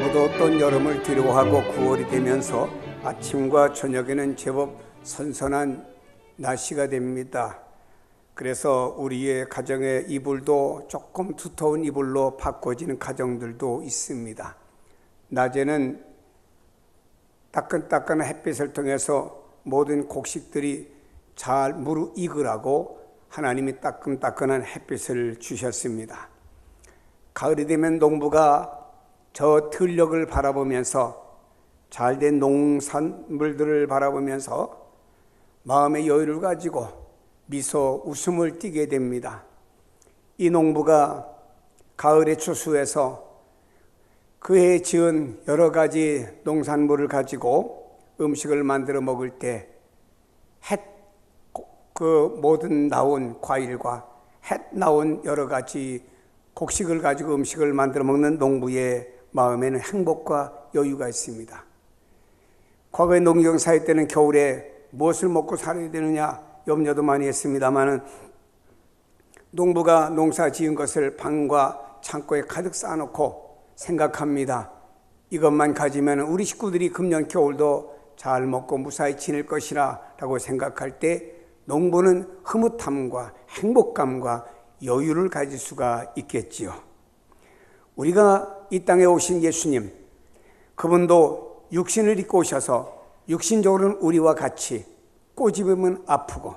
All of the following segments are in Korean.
어느누구도 어떤 여름을 뒤로하고 9월이 되면서 아침과 저녁에는 제법 선선한 날씨가 됩니다. 그래서 우리의 가정의 이불도 조금 두터운 이불로 바꿔지는 가정들도 있습니다. 낮에는 따끈따끈한 햇빛을 통해서 모든 곡식들이 잘 무르익으라고 하나님이 따끈따끈한 햇빛을 주셨습니다. 가을이 되면 농부가 저 들녘을 바라보면서 잘된 농산물들을 바라보면서 마음의 여유를 가지고 미소 웃음을 띠게 됩니다. 이 농부가 가을의 추수에서 그해 지은 여러 가지 농산물을 가지고 음식을 만들어 먹을 때 그 모든 나온 과일과 햇 나온 여러 가지 곡식을 가지고 음식을 만들어 먹는 농부의 마음에는 행복과 여유가 있습니다. 과거의 농경사회 때는 겨울에 무엇을 먹고 살아야 되느냐 염려도 많이 했습니다마는 농부가 농사 지은 것을 방과 창고에 가득 쌓아놓고 생각합니다. 이것만 가지면 우리 식구들이 금년 겨울도 잘 먹고 무사히 지낼 것이라 라고 생각할 때 농부는 흐뭇함과 행복감과 여유를 가질 수가 있겠지요. 우리가 이 땅에 오신 예수님, 그분도 육신을 입고 오셔서 육신적으로는 우리와 같이 꼬집으면 아프고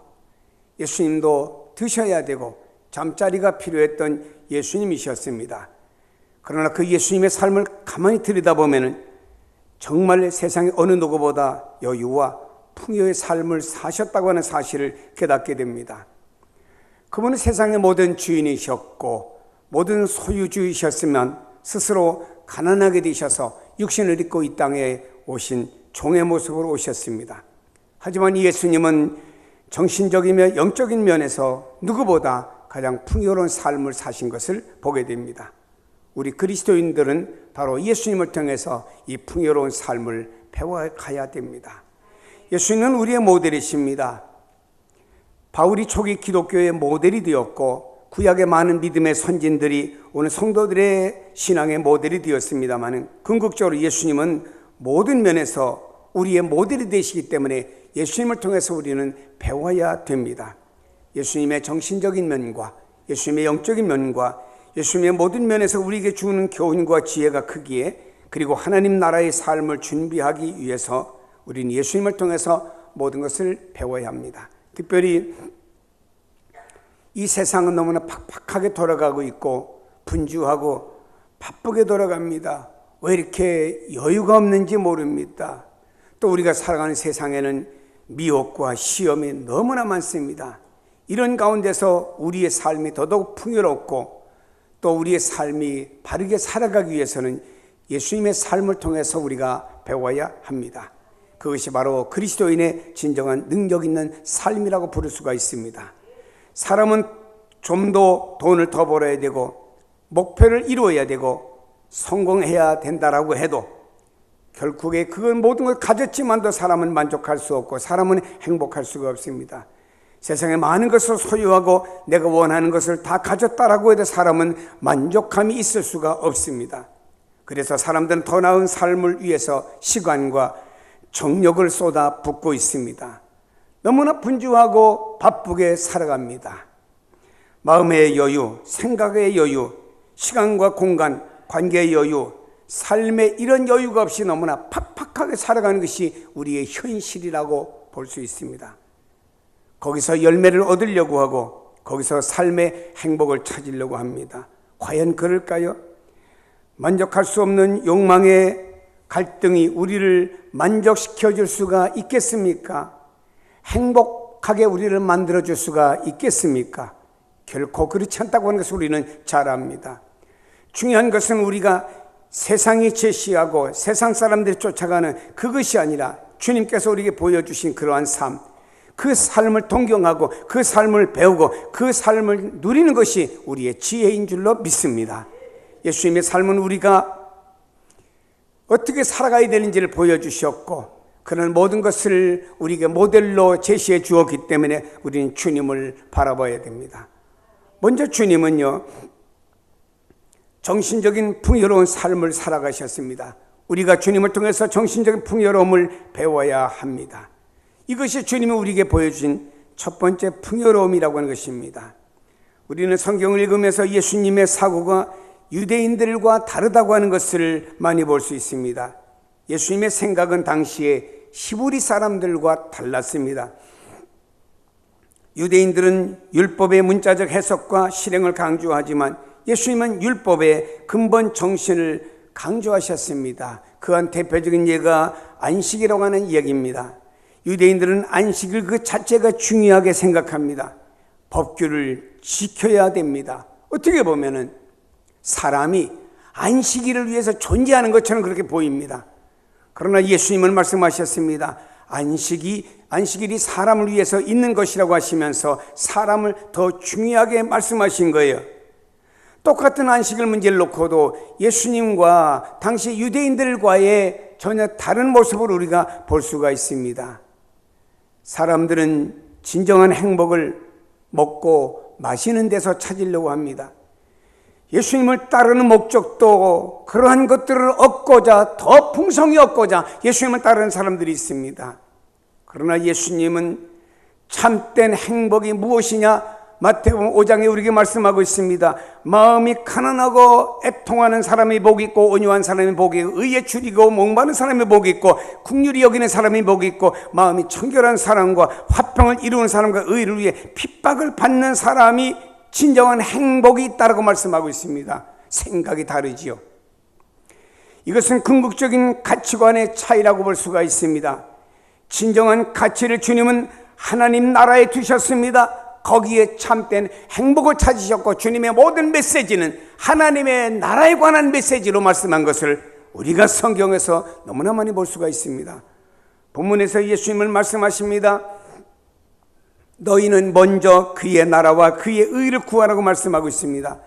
예수님도 드셔야 되고 잠자리가 필요했던 예수님이셨습니다. 그러나 그 예수님의 삶을 가만히 들여다보면 정말 세상의 어느 누구보다 여유와 풍요의 삶을 사셨다고 하는 사실을 깨닫게 됩니다. 그분은 세상의 모든 주인이셨고 모든 소유주이셨으면 스스로 가난하게 되셔서 육신을 입고 이 땅에 오신 종의 모습으로 오셨습니다. 하지만 예수님은 정신적이며 영적인 면에서 누구보다 가장 풍요로운 삶을 사신 것을 보게 됩니다. 우리 그리스도인들은 바로 예수님을 통해서 이 풍요로운 삶을 배워가야 됩니다. 예수님은 우리의 모델이십니다. 바울이 초기 기독교의 모델이 되었고 구약의 많은 믿음의 선진들이 오늘 성도들의 신앙의 모델이 되었습니다만 궁극적으로 예수님은 모든 면에서 우리의 모델이 되시기 때문에 예수님을 통해서 우리는 배워야 됩니다. 예수님의 정신적인 면과 예수님의 영적인 면과 예수님의 모든 면에서 우리에게 주는 교훈과 지혜가 크기에 그리고 하나님 나라의 삶을 준비하기 위해서 우리는 예수님을 통해서 모든 것을 배워야 합니다. 특별히 이 세상은 너무나 팍팍하게 돌아가고 있고 분주하고 바쁘게 돌아갑니다. 왜 이렇게 여유가 없는지 모릅니다. 또 우리가 살아가는 세상에는 미혹과 시험이 너무나 많습니다. 이런 가운데서 우리의 삶이 더더욱 풍요롭고 또 우리의 삶이 바르게 살아가기 위해서는 예수님의 삶을 통해서 우리가 배워야 합니다. 그것이 바로 그리스도인의 진정한 능력 있는 삶이라고 부를 수가 있습니다. 사람은 좀 더 돈을 더 벌어야 되고 목표를 이루어야 되고 성공해야 된다라고 해도 결국에 그건 모든 걸 가졌지만도 사람은 만족할 수 없고 사람은 행복할 수가 없습니다. 세상에 많은 것을 소유하고 내가 원하는 것을 다 가졌다라고 해도 사람은 만족함이 있을 수가 없습니다. 그래서 사람들은 더 나은 삶을 위해서 시간과 정력을 쏟아붓고 있습니다. 너무나 분주하고 바쁘게 살아갑니다. 마음의 여유, 생각의 여유, 시간과 공간, 관계의 여유, 삶에 이런 여유가 없이 너무나 팍팍하게 살아가는 것이 우리의 현실이라고 볼 수 있습니다. 거기서 열매를 얻으려고 하고 거기서 삶의 행복을 찾으려고 합니다. 과연 그럴까요? 만족할 수 없는 욕망의 갈등이 우리를 만족시켜줄 수가 있겠습니까? 행복하게 우리를 만들어줄 수가 있겠습니까? 결코 그렇지 않다고 하는 것을 우리는 잘 압니다. 중요한 것은 우리가 세상이 제시하고 세상 사람들이 쫓아가는 그것이 아니라 주님께서 우리에게 보여주신 그러한 삶, 그 삶을 동경하고 그 삶을 배우고 그 삶을 누리는 것이 우리의 지혜인 줄로 믿습니다. 예수님의 삶은 우리가 어떻게 살아가야 되는지를 보여주셨고 그런 모든 것을 우리에게 모델로 제시해 주었기 때문에 우리는 주님을 바라봐야 됩니다. 먼저 주님은요, 정신적인 풍요로운 삶을 살아가셨습니다. 우리가 주님을 통해서 정신적인 풍요로움을 배워야 합니다. 이것이 주님이 우리에게 보여주신 첫 번째 풍요로움이라고 하는 것입니다. 우리는 성경을 읽으면서 예수님의 사고가 유대인들과 다르다고 하는 것을 많이 볼 수 있습니다. 예수님의 생각은 당시에 히브리 사람들과 달랐습니다. 유대인들은 율법의 문자적 해석과 실행을 강조하지만 예수님은 율법의 근본 정신을 강조하셨습니다. 그한 대표적인 예가 안식이라고 하는 얘기입니다. 유대인들은 안식일 그 자체가 중요하게 생각합니다. 법규를 지켜야 됩니다. 어떻게 보면은 사람이 안식일을 위해서 존재하는 것처럼 그렇게 보입니다. 그러나 예수님은 말씀하셨습니다. 안식일이 사람을 위해서 있는 것이라고 하시면서 사람을 더 중요하게 말씀하신 거예요. 똑같은 안식일 문제를 놓고도 예수님과 당시 유대인들과의 전혀 다른 모습을 우리가 볼 수가 있습니다. 사람들은 진정한 행복을 먹고 마시는 데서 찾으려고 합니다. 예수님을 따르는 목적도 그러한 것들을 얻고자, 더 풍성히 얻고자 예수님을 따르는 사람들이 있습니다. 그러나 예수님은 참된 행복이 무엇이냐? 마태복음 5장에 우리에게 말씀하고 있습니다. 마음이 가난하고 애통하는 사람이 복이 있고, 온유한 사람이 복이 있고, 의에 줄이고 목마른 사람이 복이 있고, 긍휼히 여기는 사람이 복이 있고, 마음이 청결한 사람과 화평을 이루는 사람과 의를 위해 핍박을 받는 사람이 진정한 행복이 있다라고 말씀하고 있습니다. 생각이 다르지요. 이것은 궁극적인 가치관의 차이라고 볼 수가 있습니다. 진정한 가치를 주님은 하나님 나라에 두셨습니다. 거기에 참된 행복을 찾으셨고, 주님의 모든 메시지는 하나님의 나라에 관한 메시지로 말씀한 것을 우리가 성경에서 너무나 많이 볼 수가 있습니다. 본문에서 예수님을 말씀하십니다. 너희는 먼저 그의 나라와 그의 의를 구하라고 말씀하고 있습니다.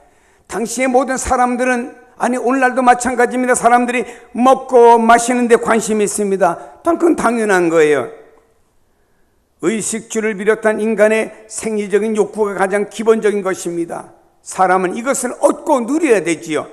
당시의 모든 사람들은, 아니 오늘날도 마찬가지입니다. 사람들이 먹고 마시는 데 관심이 있습니다. 그건 당연한 거예요. 의식주를 비롯한 인간의 생리적인 욕구가 가장 기본적인 것입니다. 사람은 이것을 얻고 누려야 되지요.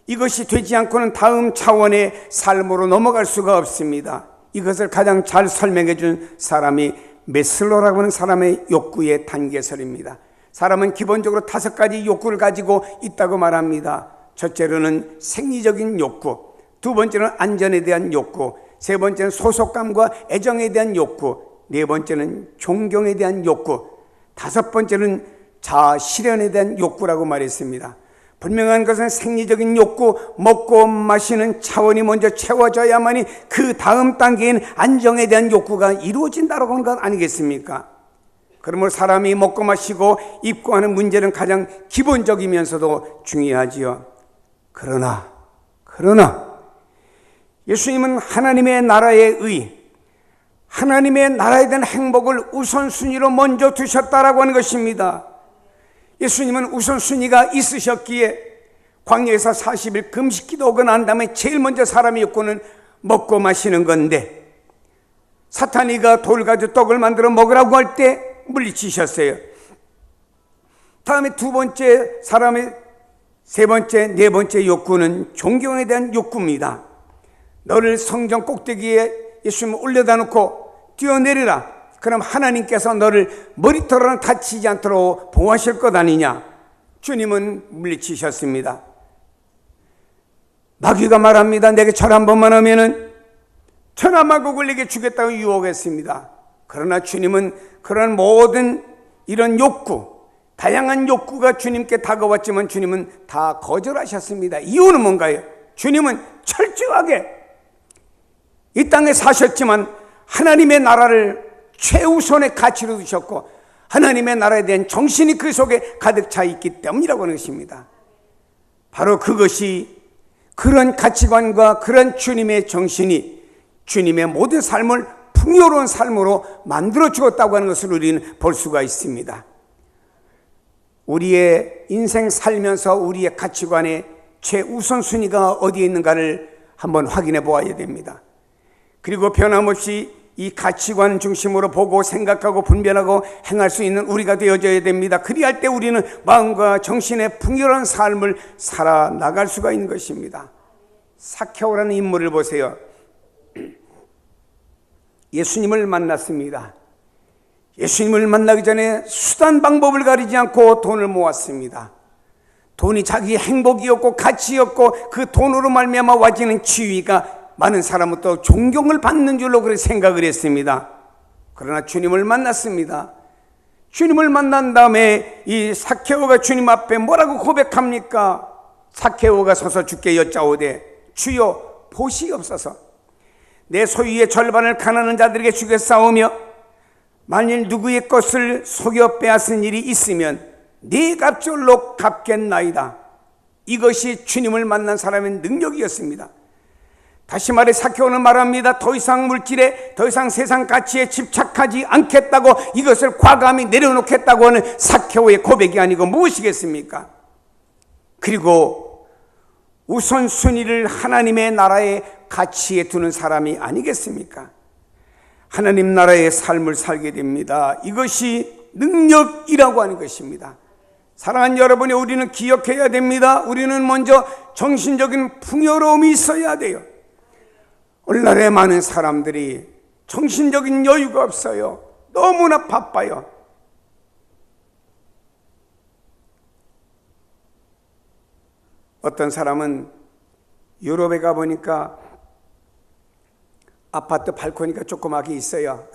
이것이 되지 않고는 다음 차원의 삶으로 넘어갈 수가 없습니다. 이것을 가장 잘 설명해 준 사람이 메슬로라고 하는 사람의 욕구의 단계설입니다. 사람은 기본적으로 5가지 욕구를 가지고 있다고 말합니다. 첫째로는 생리적인 욕구, 두 번째는 안전에 대한 욕구, 세 번째는 소속감과 애정에 대한 욕구, 네 번째는 존경에 대한 욕구, 다섯 번째는 자아 실현에 대한 욕구라고 말했습니다. 분명한 것은 생리적인 욕구, 먹고 마시는 차원이 먼저 채워져야만이 그 다음 단계인 안정에 대한 욕구가 이루어진다고 하는 것 아니겠습니까? 그러므로 사람이 먹고 마시고 입고 하는 문제는 가장 기본적이면서도 중요하지요. 그러나 예수님은 하나님의 나라의 의, 하나님의 나라에 대한 행복을 우선순위로 먼저 두셨다라고 하는 것입니다. 예수님은 우선순위가 있으셨기에 광야에서 40일 금식기도하고 난 다음에 제일 먼저 사람의 욕구는 먹고 마시는 건데, 사탄이가 돌 가지고 떡을 만들어 먹으라고 할 때 물리치셨어요. 다음에 두 번째 사람의 세 번째, 네 번째 욕구는 존경에 대한 욕구입니다. 너를 성전 꼭대기에 예수님을 올려다 놓고 뛰어내리라. 그럼 하나님께서 너를 머리털은 다치지 않도록 보호하실 것 아니냐? 주님은 물리치셨습니다. 마귀가 말합니다. 내게 절 한 번만 하면은 천하만국을 내게 주겠다고 유혹했습니다. 그러나 주님은 그런 모든 이런 욕구, 다양한 욕구가 주님께 다가왔지만 주님은 다 거절하셨습니다. 이유는 뭔가요? 주님은 철저하게 이 땅에 사셨지만 하나님의 나라를 최우선의 가치로 두셨고, 하나님의 나라에 대한 정신이 그 속에 가득 차 있기 때문이라고 하는 것입니다. 바로 그것이, 그런 가치관과 그런 주님의 정신이 주님의 모든 삶을 풍요로운 삶으로 만들어 주었다고 하는 것을 우리는 볼 수가 있습니다. 우리의 인생 살면서 우리의 가치관의 최우선순위가 어디에 있는가를 한번 확인해 보아야 됩니다. 그리고 변함없이 이 가치관 중심으로 보고 생각하고 분별하고 행할 수 있는 우리가 되어져야 됩니다. 그리할 때 우리는 마음과 정신의 풍요로운 삶을 살아나갈 수가 있는 것입니다. 삭개오라는 인물을 보세요. 예수님을 만났습니다. 예수님을 만나기 전에 수단 방법을 가리지 않고 돈을 모았습니다. 돈이 자기의 행복이었고 가치였고 그 돈으로 말미암아 와지는 지위가 많은 사람은 또 존경을 받는 줄로 그렇게 생각을 했습니다. 그러나 주님을 만났습니다. 주님을 만난 다음에 이 삭개오가 주님 앞에 뭐라고 고백합니까? 삭개오가 서서 주께 여짜오되 주여 보시옵소서. 내 소유의 절반을 가난한 자들에게 주겠사오며 만일 누구의 것을 속여 빼앗은 일이 있으면 네 갑절로 갚겠나이다. 이것이 주님을 만난 사람의 능력이었습니다. 다시 말해 삭개오는 말합니다. 더 이상 물질에 더 이상 세상 가치에 집착하지 않겠다고, 이것을 과감히 내려놓겠다고 하는 삭개오의 고백이 아니고 무엇이겠습니까? 그리고 우선순위를 하나님의 나라의 가치에 두는 사람이 아니겠습니까? 하나님 나라의 삶을 살게 됩니다. 이것이 능력이라고 하는 것입니다. 사랑하는 여러분이, 우리는 기억해야 됩니다. 우리는 먼저 정신적인 풍요로움이 있어야 돼요. 오늘날에 많은 사람들이 정신적인 여유가 없어요. 너무나 바빠요. 어떤 사람은 유럽에 가보니까 아파트 발코니가 조그맣게 있어요.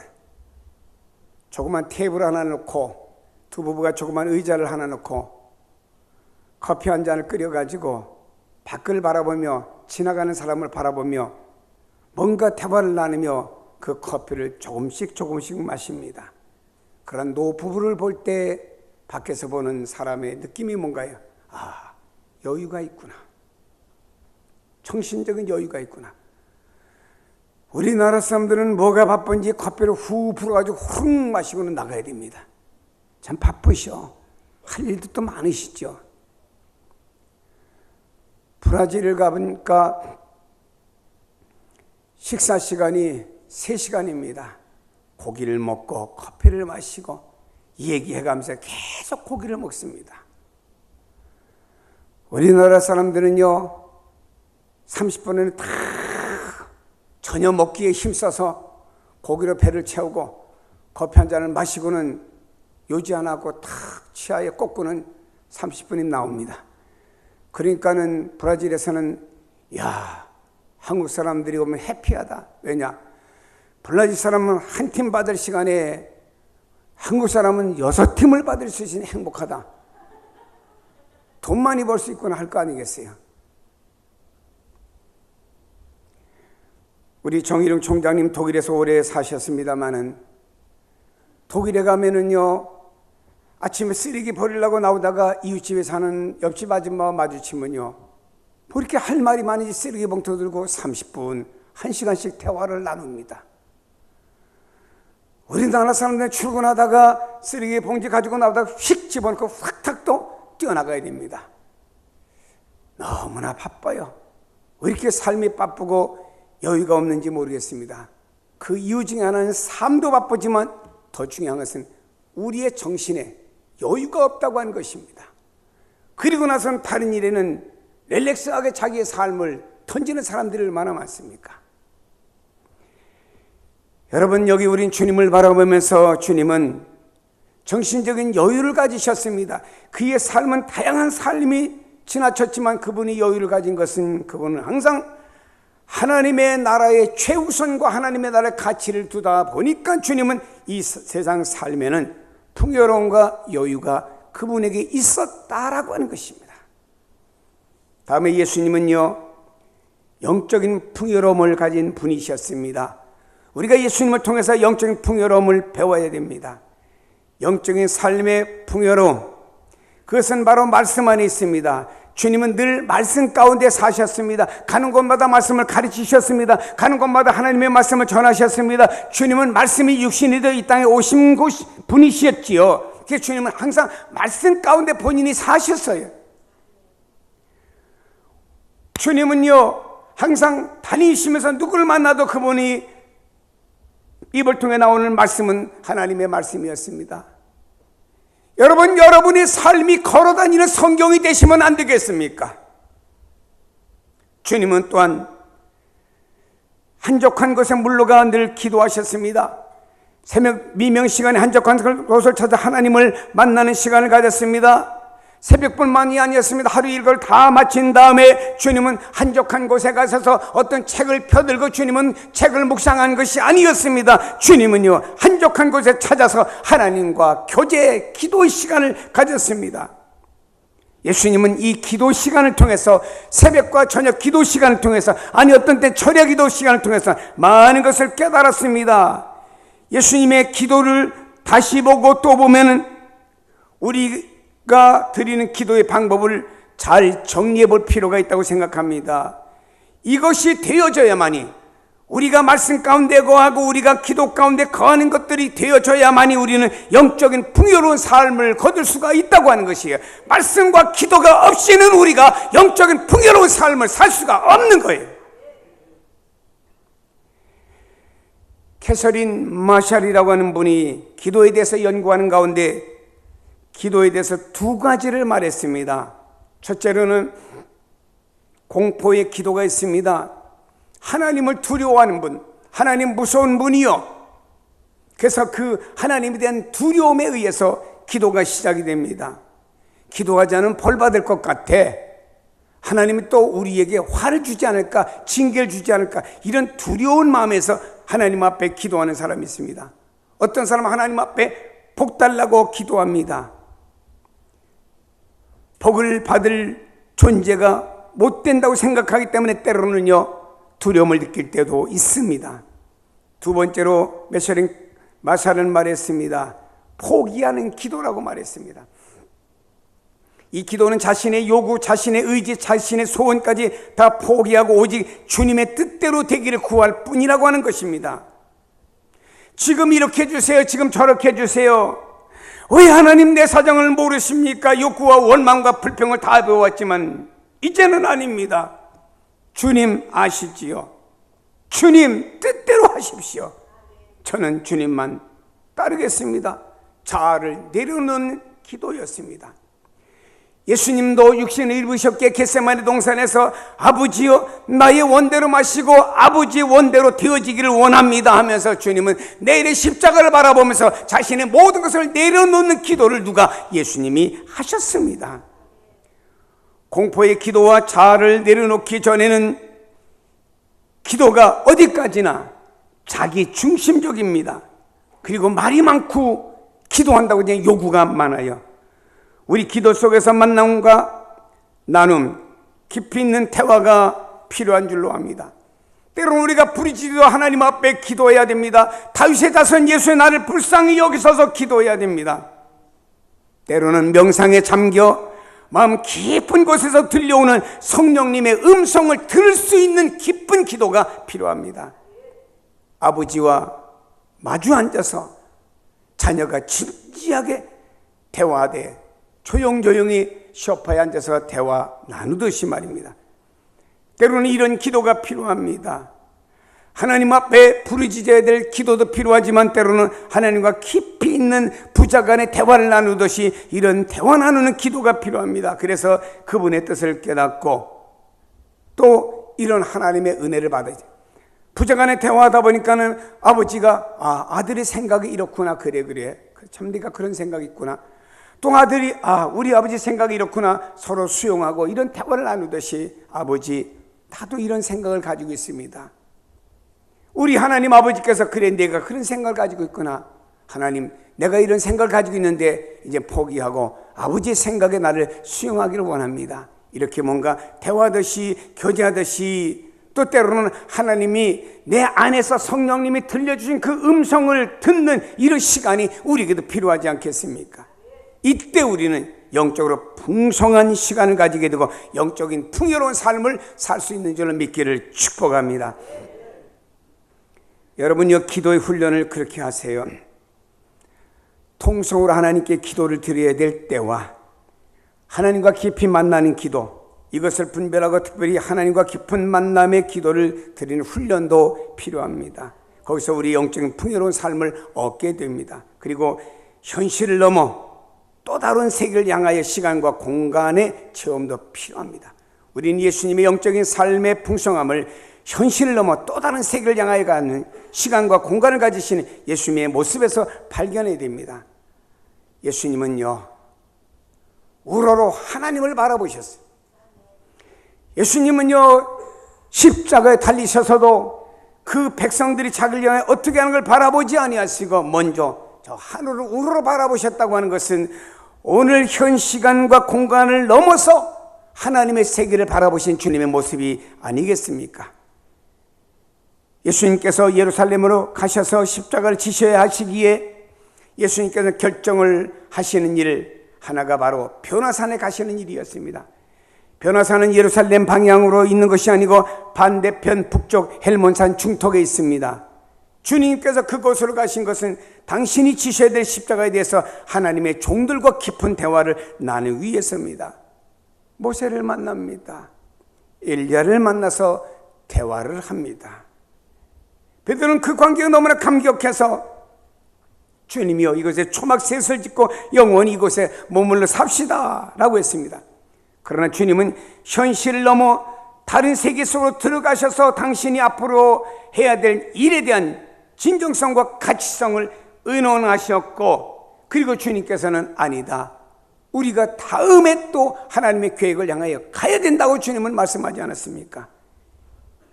조그만 테이블 하나 놓고 두 부부가 조그만 의자를 하나 놓고 커피 한 잔을 끓여가지고 밖을 바라보며 지나가는 사람을 바라보며 뭔가 대화를 나누며 그 커피를 조금씩 마십니다. 그런 노부부를 볼 때 밖에서 보는 사람의 느낌이 뭔가요? 아, 여유가 있구나. 정신적인 여유가 있구나. 우리나라 사람들은 뭐가 바쁜지 커피를 후 불어가지고 훅 마시고는 나가야 됩니다. 참 바쁘셔. 할 일도 또 많으시죠. 브라질을 가보니까 식사 시간이 3시간입니다. 고기를 먹고 커피를 마시고 얘기해가면서 계속 고기를 먹습니다. 우리나라 사람들은요, 30분에는 다 전혀 먹기에 힘써서 고기로 배를 채우고 커피 한 잔을 마시고는 요지 안 하고 탁 치아에 꽂고는 30분이 나옵니다. 그러니까는 브라질에서는 야, 한국 사람들이 오면 해피하다. 왜냐? 브라질 사람은 한 팀 받을 시간에 한국 사람은 6팀을 받을 수 있으니 행복하다. 돈 많이 벌 수 있구나 할 거 아니겠어요? 우리 정일용 총장님 독일에서 오래 사셨습니다마는 독일에 가면은요, 아침에 쓰레기 버리려고 나오다가 이웃집에 사는 옆집 아줌마와 마주치면요, 뭐 이렇게 할 말이 많은지 쓰레기 봉투 들고 30분, 1시간씩 대화를 나눕니다. 우리나라 사람들은 출근하다가 쓰레기 봉지 가지고 나오다가 휙 집어넣고 확 또 뛰어나가야 됩니다. 너무나 바빠요. 왜 이렇게 삶이 바쁘고 여유가 없는지 모르겠습니다. 그 이유 중에 하나는 삶도 바쁘지만 더 중요한 것은 우리의 정신에 여유가 없다고 하는 것입니다. 그리고 나서는 다른 일에는 릴렉스하게 자기의 삶을 던지는 사람들이 얼마나 많습니까? 여러분, 여기 우린 주님을 바라보면서 주님은 정신적인 여유를 가지셨습니다. 그의 삶은 다양한 삶이 지나쳤지만 그분이 여유를 가진 것은, 그분은 항상 하나님의 나라의 최우선과 하나님의 나라의 가치를 두다 보니까 주님은 이 세상 삶에는 풍요로움과 여유가 그분에게 있었다라고 하는 것입니다. 다음에 예수님은요, 영적인 풍요로움을 가진 분이셨습니다. 우리가 예수님을 통해서 영적인 풍요로움을 배워야 됩니다. 영적인 삶의 풍요로움, 그것은 바로 말씀 안에 있습니다. 주님은 늘 말씀 가운데 사셨습니다. 가는 곳마다 말씀을 가르치셨습니다. 가는 곳마다 하나님의 말씀을 전하셨습니다. 주님은 말씀이 육신이 되어 이 땅에 오신 분이셨지요. 그래서 주님은 항상 말씀 가운데 본인이 사셨어요. 주님은요, 항상 다니시면서 누구를 만나도 그분이 입을 통해 나오는 말씀은 하나님의 말씀이었습니다. 여러분, 여러분의 삶이 걸어다니는 성경이 되시면 안 되겠습니까? 주님은 또한 한적한 곳에 물러가 늘 기도하셨습니다. 새벽 미명 시간에 한적한 곳을 찾아 하나님을 만나는 시간을 가졌습니다. 새벽뿐만이 아니었습니다. 하루 일과를 다 마친 다음에 주님은 한적한 곳에 가셔서 어떤 책을 펴들고 주님은 책을 묵상한 것이 아니었습니다. 주님은요, 한적한 곳에 찾아서 하나님과 교제, 기도의 시간을 가졌습니다. 예수님은 이 기도 시간을 통해서, 새벽과 저녁 기도 시간을 통해서, 아니 어떤 때 철야 기도 시간을 통해서 많은 것을 깨달았습니다. 예수님의 기도를 다시 보고 또 보면은 우리가 드리는 기도의 방법을 잘 정리해 볼 필요가 있다고 생각합니다. 이것이 되어져야만이, 우리가 말씀 가운데 거하고 우리가 기도 가운데 거하는 것들이 되어져야만이 우리는 영적인 풍요로운 삶을 거둘 수가 있다고 하는 것이에요. 말씀과 기도가 없이는 우리가 영적인 풍요로운 삶을 살 수가 없는 거예요. 캐서린 마샬이라고 하는 분이 기도에 대해서 연구하는 가운데 기도에 대해서 두 가지를 말했습니다. 첫째로는 공포의 기도가 있습니다. 하나님을 두려워하는 분, 하나님 무서운 분이요. 그래서 그 하나님에 대한 두려움에 의해서 기도가 시작이 됩니다. 기도하지 않으면 벌 받을 것 같아. 하나님이 또 우리에게 화를 주지 않을까, 징계를 주지 않을까, 이런 두려운 마음에서 하나님 앞에 기도하는 사람이 있습니다. 어떤 사람은 하나님 앞에 복 달라고 기도합니다. 복을 받을 존재가 못 된다고 생각하기 때문에 때로는요, 두려움을 느낄 때도 있습니다. 두 번째로 마샬은 말했습니다. 포기하는 기도라고 말했습니다. 이 기도는 자신의 요구, 자신의 의지, 자신의 소원까지 다 포기하고 오직 주님의 뜻대로 되기를 구할 뿐이라고 하는 것입니다. 지금 이렇게 해주세요, 지금 저렇게 해주세요. 왜 하나님 내 사정을 모르십니까? 욕구와 원망과 불평을 다 배워왔지만 이제는 아닙니다. 주님 아시지요? 주님 뜻대로 하십시오. 저는 주님만 따르겠습니다. 자아를 내려놓는 기도였습니다. 예수님도 육신을 입으셨기에 겟세마네 동산에서 아버지여 나의 원대로 마시고 아버지의 원대로 되어지기를 원합니다 하면서 주님은 내일의 십자가를 바라보면서 자신의 모든 것을 내려놓는 기도를 예수님이 하셨습니다. 공포의 기도와 자아를 내려놓기 전에는 기도가 어디까지나 자기 중심적입니다. 그리고 말이 많고 기도한다고 그냥 요구가 많아요. 우리 기도 속에서 만남과 나눔, 깊이 있는 대화가 필요한 줄로 압니다. 때로는 우리가 부르짖어 하나님 앞에 기도해야 됩니다. 다윗의 자손 예수의 나를 불쌍히 여기소서 기도해야 됩니다. 때로는 명상에 잠겨 마음 깊은 곳에서 들려오는 성령님의 음성을 들을 수 있는 깊은 기도가 필요합니다. 아버지와 마주 앉아서 자녀가 진지하게 대화하되 조용조용히 소파에 앉아서 대화 나누듯이 말입니다. 때로는 이런 기도가 필요합니다. 하나님 앞에 부르짖어야 될 기도도 필요하지만 때로는 하나님과 깊이 있는 부자간의 대화를 나누듯이 이런 대화 나누는 기도가 필요합니다. 그래서 그분의 뜻을 깨닫고 또 이런 하나님의 은혜를 받아야죠. 부자간의 대화하다 보니까는 아버지가 아들의 생각이 이렇구나, 그래 참 네가 그런 생각이 있구나. 또 아들이 우리 아버지 생각이 이렇구나, 서로 수용하고 이런 대화를 나누듯이 아버지 나도 이런 생각을 가지고 있습니다. 우리 하나님 아버지께서 그래 내가 그런 생각을 가지고 있구나, 하나님 내가 이런 생각을 가지고 있는데 이제 포기하고 아버지의 생각에 나를 수용하기를 원합니다. 이렇게 뭔가 대화하듯이 교제하듯이 또 때로는 하나님이 내 안에서 성령님이 들려주신 그 음성을 듣는 이런 시간이 우리에게도 필요하지 않겠습니까? 이때 우리는 영적으로 풍성한 시간을 가지게 되고 영적인 풍요로운 삶을 살 수 있는 줄을 믿기를 축복합니다. 여러분요, 기도의 훈련을 그렇게 하세요. 통성으로 하나님께 기도를 드려야 될 때와 하나님과 깊이 만나는 기도, 이것을 분별하고 특별히 하나님과 깊은 만남의 기도를 드리는 훈련도 필요합니다. 거기서 우리 영적인 풍요로운 삶을 얻게 됩니다. 그리고 현실을 넘어 또 다른 세계를 향하여 시간과 공간의 체험도 필요합니다. 우리는 예수님의 영적인 삶의 풍성함을 현실을 넘어 또 다른 세계를 향하여 가는 시간과 공간을 가지시는 예수님의 모습에서 발견해야 됩니다. 예수님은요, 우러러 하나님을 바라보셨어요. 예수님은요, 십자가에 달리셔서도 그 백성들이 자기를 향해 어떻게 하는 걸 바라보지 아니하시고 먼저 저 하늘을 우러러 바라보셨다고 하는 것은 오늘 현 시간과 공간을 넘어서 하나님의 세계를 바라보신 주님의 모습이 아니겠습니까? 예수님께서 예루살렘으로 가셔서 십자가를 지셔야 하시기에 예수님께서 결정을 하시는 일 하나가 바로 변화산에 가시는 일이었습니다. 변화산은 예루살렘 방향으로 있는 것이 아니고 반대편 북쪽 헬몬산 중턱에 있습니다. 주님께서 그곳으로 가신 것은 당신이 지셔야 될 십자가에 대해서 하나님의 종들과 깊은 대화를 나누기 위해서입니다. 모세를 만납니다. 엘리야를 만나서 대화를 합니다. 베드로는 그 관계가 너무나 감격해서 주님이여 이곳에 초막셋을 짓고 영원히 이곳에 머물러 삽시다 라고 했습니다. 그러나 주님은 현실을 넘어 다른 세계 속으로 들어가셔서 당신이 앞으로 해야 될 일에 대한 진정성과 가치성을 의논하셨고, 그리고 주님께서는 아니다, 우리가 다음에 또 하나님의 계획을 향하여 가야 된다고 주님은 말씀하지 않았습니까?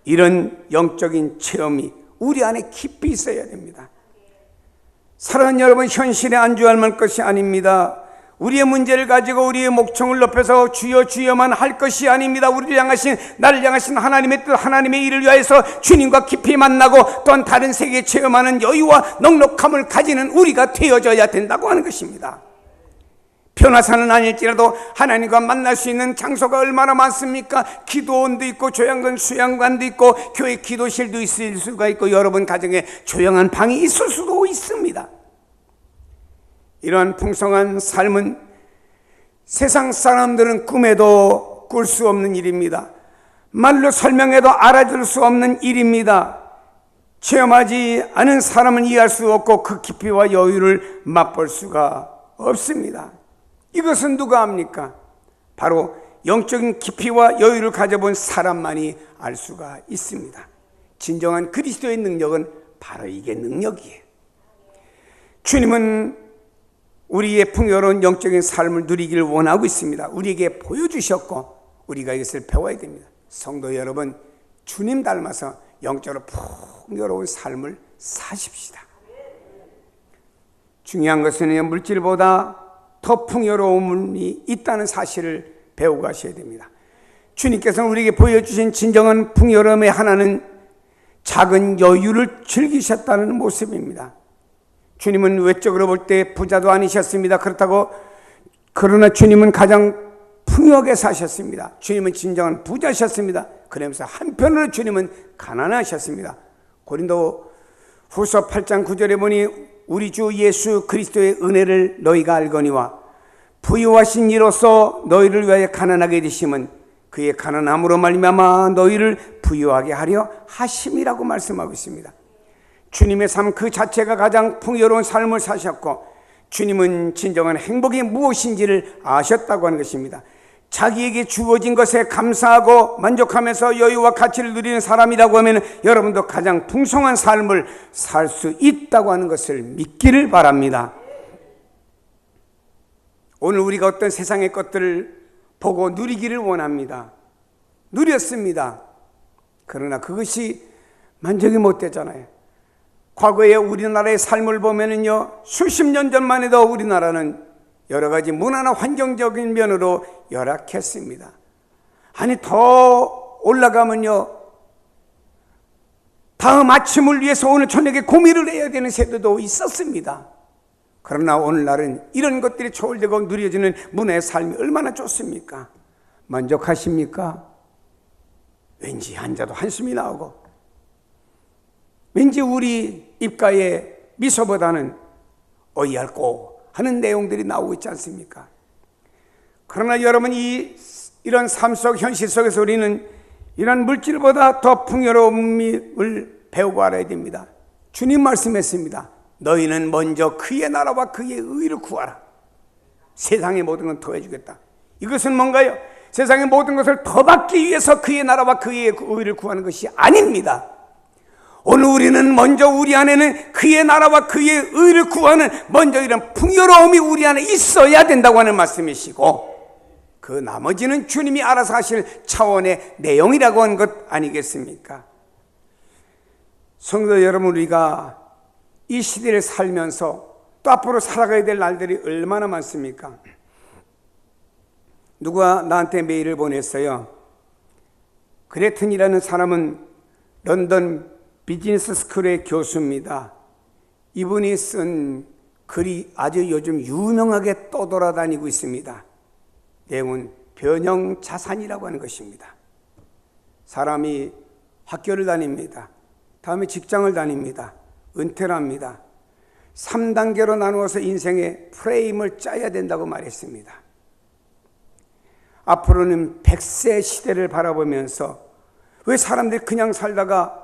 이런 영적인 체험이 우리 안에 깊이 있어야 됩니다. 사랑하는 여러분, 현실에 안주할 것이 아닙니다. 우리의 문제를 가지고 우리의 목청을 높여서 주여 주여만 할 것이 아닙니다. 우리를 향하신, 나를 향하신 하나님의 뜻, 하나님의 일을 위하여서 주님과 깊이 만나고 또한 다른 세계에 체험하는 여유와 넉넉함을 가지는 우리가 되어져야 된다고 하는 것입니다. 변화산은 아닐지라도 하나님과 만날 수 있는 장소가 얼마나 많습니까? 기도원도 있고 조양관, 수양관도 있고 교회 기도실도 있을 수가 있고 여러분 가정에 조용한 방이 있을 수도 있습니다. 이러한 풍성한 삶은 세상 사람들은 꿈에도 꿀 수 없는 일입니다. 말로 설명해도 알아들 수 없는 일입니다. 체험하지 않은 사람은 이해할 수 없고 그 깊이와 여유를 맛볼 수가 없습니다. 이것은 누가 합니까? 바로 영적인 깊이와 여유를 가져본 사람만이 알 수가 있습니다. 진정한 그리스도의 능력은 바로 이게 능력이에요. 주님은 우리의 풍요로운 영적인 삶을 누리기를 원하고 있습니다. 우리에게 보여주셨고 우리가 이것을 배워야 됩니다. 성도 여러분, 주님 닮아서 영적으로 풍요로운 삶을 사십시다. 중요한 것은 물질보다 더 풍요로움이 있다는 사실을 배우고 가셔야 됩니다. 주님께서는 우리에게 보여주신 진정한 풍요로움의 하나는 작은 여유를 즐기셨다는 모습입니다. 주님은 외적으로 볼 때 부자도 아니셨습니다. 그러나 주님은 가장 풍요하게 사셨습니다. 주님은 진정한 부자셨습니다. 그러면서 한편으로 주님은 가난하셨습니다. 고린도 후서 8장 9절에 보니 우리 주 예수 그리스도의 은혜를 너희가 알거니와 부유하신 이로써 너희를 위하여 가난하게 되심은 그의 가난함으로 말미암아 너희를 부유하게 하려 하심이라고 말씀하고 있습니다. 주님의 삶 그 자체가 가장 풍요로운 삶을 사셨고 주님은 진정한 행복이 무엇인지를 아셨다고 하는 것입니다. 자기에게 주어진 것에 감사하고 만족하면서 여유와 가치를 누리는 사람이라고 하면 여러분도 가장 풍성한 삶을 살 수 있다고 하는 것을 믿기를 바랍니다. 오늘 우리가 어떤 세상의 것들을 보고 누리기를 원합니다. 누렸습니다. 그러나 그것이 만족이 못 되잖아요. 과거에 우리나라의 삶을 보면은요, 수십 년 전만 해도 우리나라는 여러 가지 문화나 환경적인 면으로 열악했습니다. 아니, 더 올라가면요, 다음 아침을 위해서 오늘 저녁에 고민을 해야 되는 세대도 있었습니다. 그러나 오늘날은 이런 것들이 초월되고 누려지는 문화의 삶이 얼마나 좋습니까? 만족하십니까? 왠지 앉아도 한숨이 나오고 왠지 우리 입가에 미소보다는 어이없고 하는 내용들이 나오고 있지 않습니까? 그러나 여러분, 이런 삶 속 현실 속에서 우리는 이런 물질보다 더 풍요로움을 배우고 알아야 됩니다. 주님 말씀했습니다. 너희는 먼저 그의 나라와 그의 의를 구하라. 세상의 모든 건 더해주겠다. 이것은 뭔가요? 세상의 모든 것을 더 받기 위해서 그의 나라와 그의 의를 구하는 것이 아닙니다. 오늘 우리는 먼저 우리 안에는 그의 나라와 그의 의를 구하는 먼저 이런 풍요로움이 우리 안에 있어야 된다고 하는 말씀이시고, 그 나머지는 주님이 알아서 하실 차원의 내용이라고 하는 것 아니겠습니까? 성도 여러분, 우리가 이 시대를 살면서 또 앞으로 살아가야 될 날들이 얼마나 많습니까? 누가 나한테 메일을 보냈어요. 그레튼이라는 사람은 런던 비즈니스 스쿨의 교수입니다. 이분이 쓴 글이 아주 요즘 유명하게 떠돌아다니고 있습니다. 내용은 변형자산이라고 하는 것입니다. 사람이 학교를 다닙니다. 다음에 직장을 다닙니다. 은퇴를 합니다. 3단계로 나누어서 인생의 프레임을 짜야 된다고 말했습니다. 앞으로는 100세 시대를 바라보면서 왜 사람들이 그냥 살다가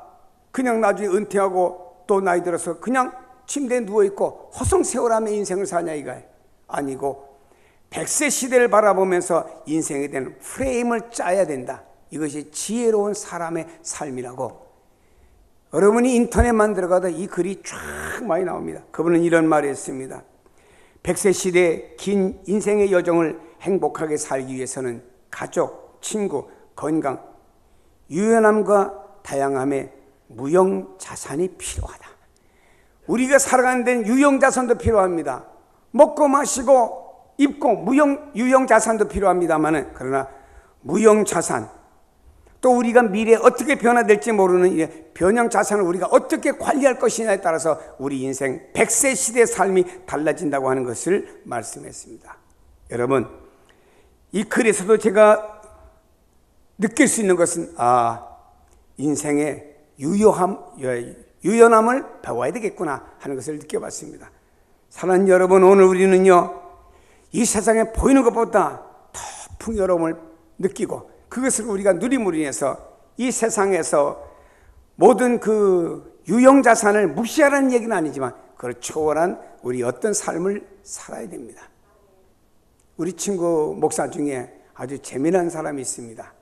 그냥 나중에 은퇴하고 또 나이 들어서 그냥 침대에 누워있고 허송세월하며 인생을 사냐 이거예요. 아니고 100세 시대를 바라보면서 인생에 대한 프레임을 짜야 된다. 이것이 지혜로운 사람의 삶이라고. 여러분이 인터넷만 들어가도 이 글이 쫙 많이 나옵니다. 그분은 이런 말을 했습니다. 100세 시대의 긴 인생의 여정을 행복하게 살기 위해서는 가족, 친구, 건강, 유연함과 다양함의 무형자산이 필요하다. 우리가 살아가는 데는 유형자산도 필요합니다. 먹고 마시고 입고 유형자산도 필요합니다만, 그러나 무형자산, 또 우리가 미래에 어떻게 변화될지 모르는 변형자산을 우리가 어떻게 관리할 것이냐에 따라서 우리 인생 100세 시대의 삶이 달라진다고 하는 것을 말씀했습니다. 여러분, 이 글에서도 제가 느낄 수 있는 것은 인생의 유연함을 배워야 되겠구나 하는 것을 느껴봤습니다. 사랑하는 여러분, 오늘 우리는요, 이 세상에 보이는 것보다 더 풍요로움을 느끼고 그것을 우리가 누림으로 인해서 이 세상에서 모든 그 유형자산을 무시하라는 얘기는 아니지만 그걸 초월한 우리 어떤 삶을 살아야 됩니다. 우리 친구 목사 중에 아주 재미난 사람이 있습니다.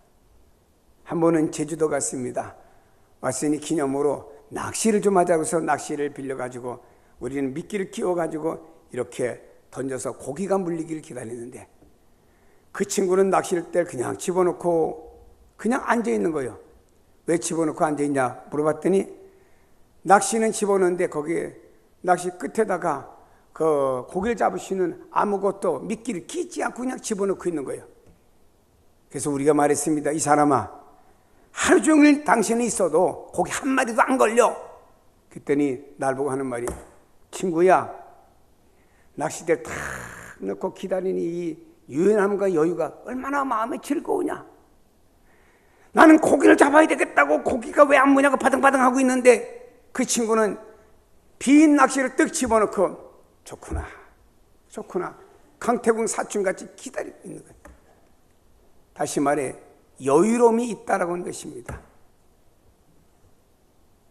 한 번은 제주도 갔습니다. 왔으니 기념으로 낚시를 좀 하자고 해서 낚시를 빌려가지고 우리는 미끼를 끼워가지고 이렇게 던져서 고기가 물리기를 기다리는데, 그 친구는 낚싯대를 그냥 집어넣고 그냥 앉아있는 거예요. 왜 집어넣고 앉아있냐 물어봤더니, 낚시는 집어넣는데 거기에 낚시 끝에다가 그 고기를 잡을 수 있는 아무것도 미끼를 끼지 않고 그냥 집어넣고 있는 거예요. 그래서 우리가 말했습니다. 이 사람아, 하루 종일 당신이 있어도 고기 한 마리도 안 걸려. 그랬더니 날 보고 하는 말이, 친구야, 낚싯대를 탁 넣고 기다리니 이 유연함과 여유가 얼마나 마음에 즐거우냐. 나는 고기를 잡아야 되겠다고 고기가 왜 안 무냐고 바등바등 하고 있는데, 그 친구는 빈 낚시를 뜩 집어넣고 좋구나 강태공 사춘같이 기다리고 있는 거예요. 다시 말해 여유로움이 있다라고 하는 것입니다.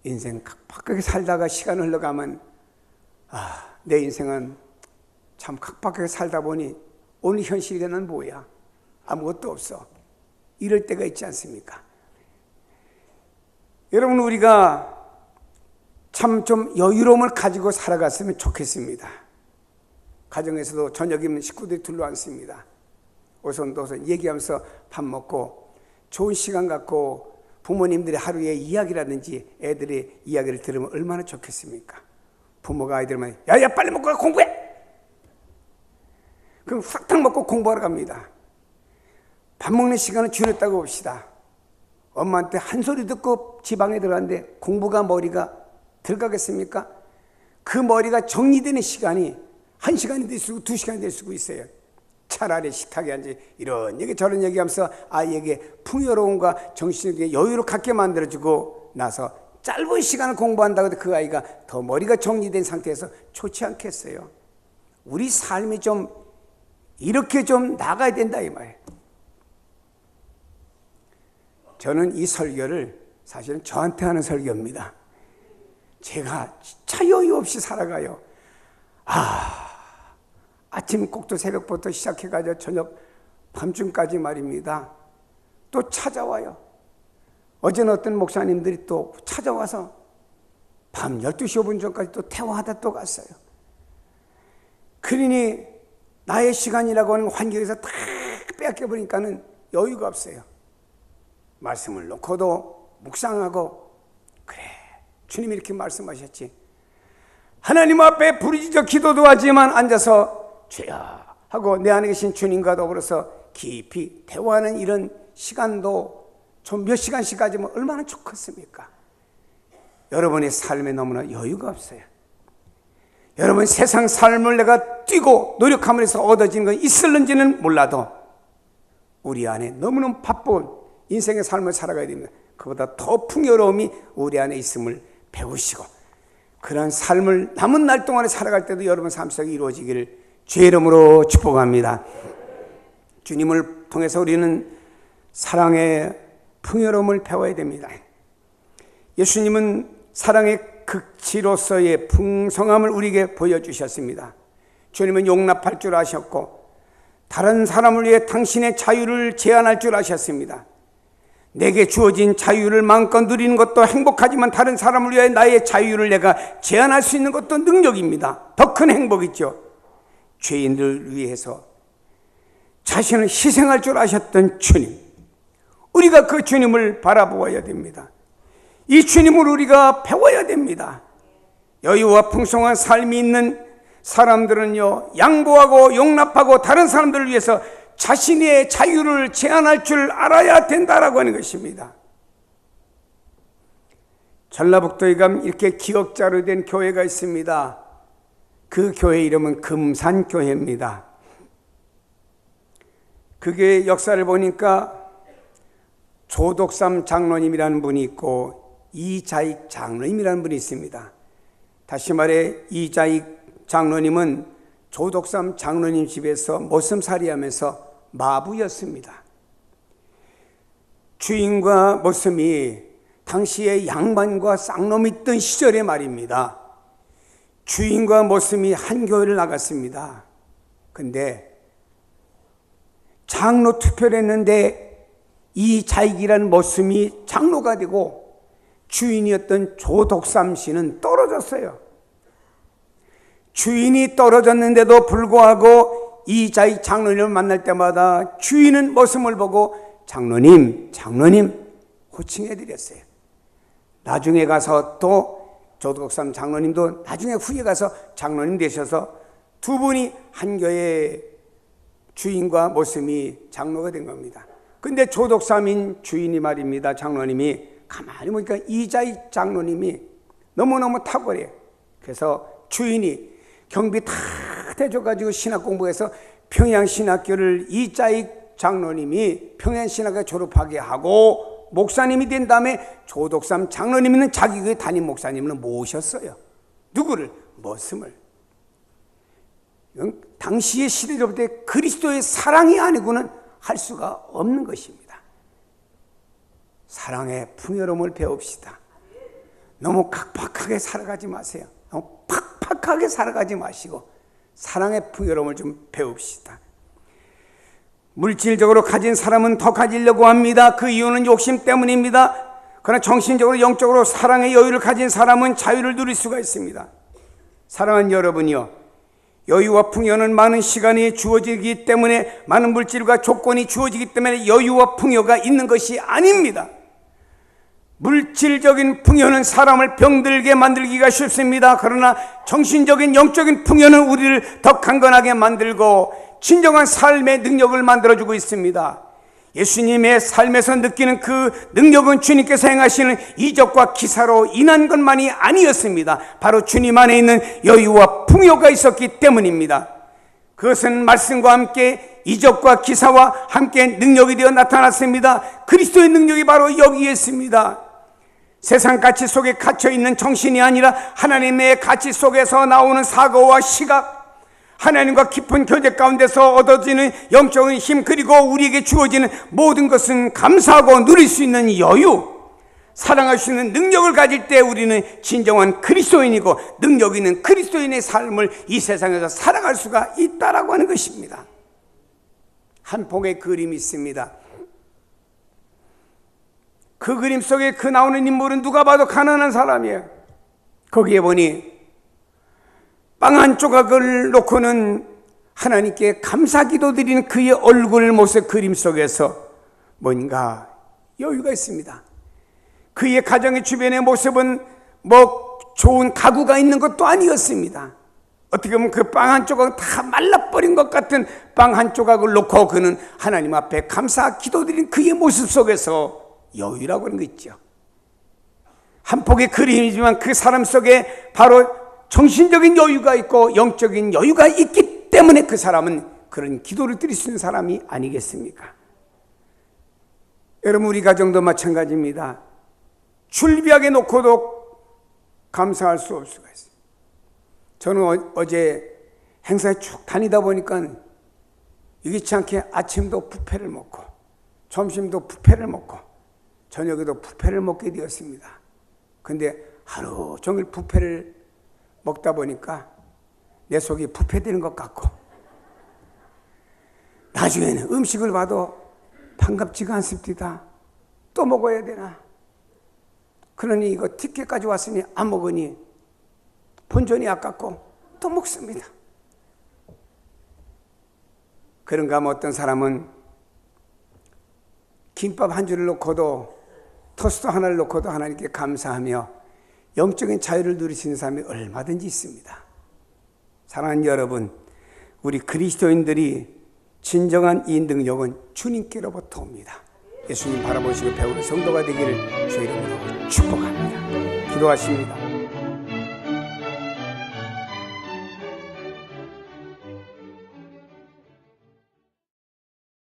인생 각박하게 살다가 시간 흘러가면 내 인생은 참 각박하게 살다 보니 오늘 현실에는 뭐야? 아무것도 없어. 이럴 때가 있지 않습니까? 여러분, 우리가 참 좀 여유로움을 가지고 살아갔으면 좋겠습니다. 가정에서도 저녁이면 식구들이 둘러앉습니다. 오손도손 얘기하면서 밥 먹고 좋은 시간 갖고 부모님들의 하루의 이야기라든지 애들의 이야기를 들으면 얼마나 좋겠습니까? 부모가 아이들만 야야 빨리 먹고 가, 공부해! 그럼 싹탕 먹고 공부하러 갑니다. 밥 먹는 시간은 줄였다고 봅시다. 엄마한테 한 소리 듣고 지방에 들어갔는데 공부가 머리가 들어가겠습니까? 그 머리가 정리되는 시간이 1시간이 될 수 있고 2시간이 될 수 있어요. 차라리 식탁에 앉아 이런 얘기 저런 얘기하면서 아이에게 풍요로움과 정신적인 여유를 갖게 만들어주고 나서 짧은 시간을 공부한다고 해도 그 아이가 더 머리가 정리된 상태에서 좋지 않겠어요? 우리 삶이 좀 이렇게 좀 나가야 된다 이 말이에요. 저는 이 설교를 사실은 저한테 하는 설교입니다. 제가 진짜 여유 없이 살아가요. 아침 꼭두 새벽부터 시작해가지고 저녁 밤중까지 말입니다. 또 찾아와요. 어제는 어떤 목사님들이 또 찾아와서 밤 12시 5분 전까지 또 대화하다 또 갔어요. 그러니 나의 시간이라고 하는 환경에서 다 뺏겨버리니까는 여유가 없어요. 말씀을 놓고도 묵상하고, 그래, 주님이 이렇게 말씀하셨지. 하나님 앞에 부르짖어 기도도 하지만 앉아서 주여 하고 내 안에 계신 주님과 더불어서 깊이 대화하는 이런 시간도 좀 몇 시간씩 가지면 얼마나 좋겠습니까? 여러분의 삶에 너무나 여유가 없어요. 여러분 세상 삶을 내가 뛰고 노력함으로써 얻어지는 건 있을는지는 몰라도 우리 안에 너무너무 바쁜 인생의 삶을 살아가야 됩니다. 그보다 더 풍요로움이 우리 안에 있음을 배우시고, 그런 삶을 남은 날 동안에 살아갈 때도 여러분 삶 속에 이루어지기를 주의 이름으로 축복합니다. 주님을 통해서 우리는 사랑의 풍요로움을 배워야 됩니다. 예수님은 사랑의 극치로서의 풍성함을 우리에게 보여주셨습니다. 주님은 용납할 줄 아셨고 다른 사람을 위해 당신의 자유를 제한할 줄 아셨습니다. 내게 주어진 자유를 마음껏 누리는 것도 행복하지만 다른 사람을 위해 나의 자유를 내가 제한할 수 있는 것도 능력입니다. 더 큰 행복이죠. 죄인들을 위해서 자신을 희생할 줄 아셨던 주님, 우리가 그 주님을 바라보아야 됩니다. 이 주님을 우리가 배워야 됩니다. 여유와 풍성한 삶이 있는 사람들은요, 양보하고 용납하고 다른 사람들을 위해서 자신의 자유를 제한할 줄 알아야 된다라고 하는 것입니다. 전라북도에 가면 이렇게 기억자로 된 교회가 있습니다. 그 교회 이름은 금산교회입니다. 그게 역사를 보니까 조독삼 장로님이라는 분이 있고 이자익 장로님이라는 분이 있습니다. 다시 말해 이자익 장로님은 조독삼 장로님 집에서 모섬살이하면서 마부였습니다. 주인과 모섬이 당시에 양반과 쌍놈이 있던 시절의 말입니다. 주인과 모섬이 한 교회를 나갔습니다. 근데 장로 투표를 했는데 이 자익이라는 모섬이 장로가 되고 주인이었던 조독삼 씨는 떨어졌어요. 주인이 떨어졌는데도 불구하고 이 자익 장로님을 만날 때마다 주인은 모섬을 보고 장로님 호칭해드렸어요. 나중에 가서 또 조독삼 장로님도 나중에 후에 가서 장로님 되셔서 두 분이 한 교회 주인과 모섬이 장로가 된 겁니다. 근데 조독삼인 주인이 말입니다. 장로님이 가만히 보니까 이자익 장로님이 너무너무 탁월해요. 그래서 주인이 경비 다 대줘가지고 신학 공부해서 평양신학교를 이자익 장로님이 평양신학교 졸업하게 하고 목사님이 된 다음에 조독삼 장로님은 자기 교회 담임 목사님을 모셨어요. 누구를? 머슴을. 당시의 시대로부터 그리스도의 사랑이 아니고는 할 수가 없는 것입니다. 사랑의 풍요로움을 배웁시다. 너무 각박하게 살아가지 마세요. 너무 팍팍하게 살아가지 마시고 사랑의 풍요로움을 좀 배웁시다. 물질적으로 가진 사람은 더 가지려고 합니다. 그 이유는 욕심 때문입니다. 그러나 정신적으로 영적으로 사랑의 여유를 가진 사람은 자유를 누릴 수가 있습니다. 사랑하는 여러분이요, 여유와 풍요는 많은 시간이 주어지기 때문에, 많은 물질과 조건이 주어지기 때문에 여유와 풍요가 있는 것이 아닙니다. 물질적인 풍요는 사람을 병들게 만들기가 쉽습니다. 그러나 정신적인 영적인 풍요는 우리를 더 강건하게 만들고 진정한 삶의 능력을 만들어주고 있습니다. 예수님의 삶에서 느끼는 그 능력은 주님께서 행하시는 이적과 기사로 인한 것만이 아니었습니다. 바로 주님 안에 있는 여유와 풍요가 있었기 때문입니다. 그것은 말씀과 함께 이적과 기사와 함께 능력이 되어 나타났습니다. 그리스도의 능력이 바로 여기에 있습니다. 세상 가치 속에 갇혀있는 정신이 아니라 하나님의 가치 속에서 나오는 사고와 시각, 하나님과 깊은 교제 가운데서 얻어지는 영적인 힘, 그리고 우리에게 주어지는 모든 것은 감사하고 누릴 수 있는 여유, 사랑할 수 있는 능력을 가질 때 우리는 진정한 그리스도인이고 능력 있는 그리스도인의 삶을 이 세상에서 살아갈 수가 있다라고 하는 것입니다. 한 폭의 그림이 있습니다. 그 그림 속에 그 나오는 인물은 누가 봐도 가난한 사람이에요. 거기에 보니 빵 한 조각을 놓고는 하나님께 감사 기도 드리는 그의 얼굴 모습 그림 속에서 뭔가 여유가 있습니다. 그의 가정의 주변의 모습은 좋은 가구가 있는 것도 아니었습니다. 어떻게 보면 그 빵 한 조각은 다 말라버린 것 같은 빵 한 조각을 놓고 그는 하나님 앞에 감사 기도드린 그의 모습 속에서 여유라고 하는 거 있죠. 한 폭의 그림이지만 그 사람 속에 바로 정신적인 여유가 있고 영적인 여유가 있기 때문에 그 사람은 그런 기도를 드릴 수 있는 사람이 아니겠습니까? 여러분, 우리 가정도 마찬가지입니다. 줄비하게 놓고도 감사할 수 없을 수가 있어요. 저는 어제 행사에 쭉 다니다 보니까 이기치 않게 아침도 뷔페를 먹고 점심도 뷔페를 먹고 저녁에도 뷔페를 먹게 되었습니다. 근데 하루 종일 뷔페를 먹다 보니까 내 속이 뷔페되는 것 같고 나중에는 음식을 봐도 반갑지가 않습니다. 또 먹어야 되나? 그러니 이거 티켓까지 왔으니 안 먹으니 본전이 아깝고 또 먹습니다. 그런가 하면 어떤 사람은 김밥 한 줄을 놓고도 토스트 하나를 놓고도 하나님께 감사하며 영적인 자유를 누리시는 사람이 얼마든지 있습니다. 사랑하는 여러분, 우리 그리스도인들이 진정한 이 능력은 주님께로부터 옵니다. 예수님 바라보시고 배우는 성도가 되기를 주 이름으로 축복합니다. 기도하십니다.